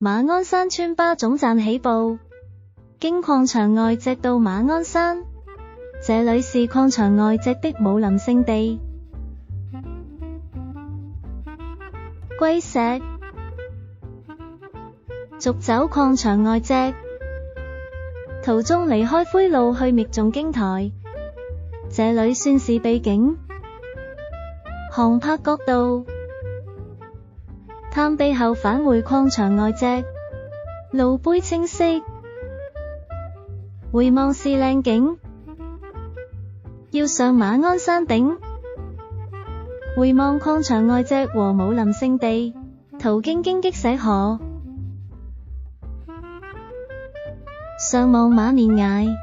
馬鞍山村巴總站起步，經礦場外脊到馬鞍山，這裏是礦場外脊的武林聖地。龜石，續走礦場外脊，途中離開灰路去覓眾經台，這裏算是秘境。航拍角度，探秘後返回礦場外脊，路碑清晰，回望是靚景。要上馬鞍山頂，回望礦場外脊和武林聖地，途經荊棘石河，上望馬年崖，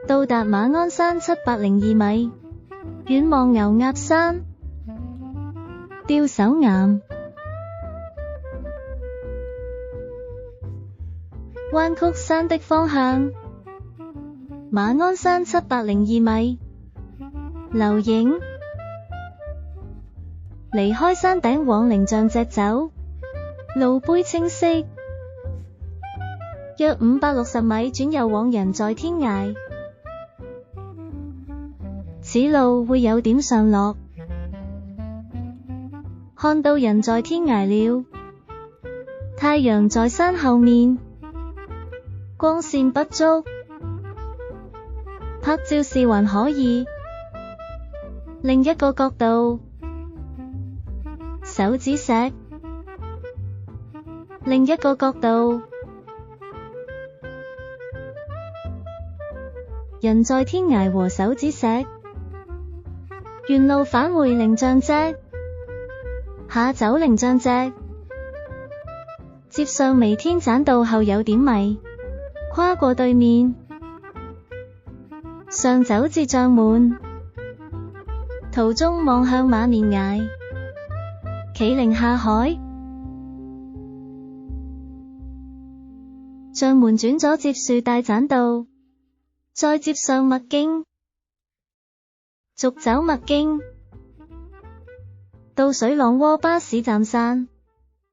到達馬鞍山702米，遠望牛押山、吊手岩、彎曲山的方向，馬鞍山702米，留影。離開山頂往靈象脊走，路碑清晰，約560米轉右往人在天崖，此路會有點上落，看到人在天崖了，太陽在山後面，光線不足，拍照是還可以。另一個角度，手指石，另一個角度，人在天崖和手指石。原路返回靈象脊，下走靈象脊，接上微天棧道後有點迷，跨過對面，上走至將門，途中望向馬年崖，企靈下海，將門轉左接樹大棧道，再接上麥徑，續走麥徑，到水浪窩巴士站散。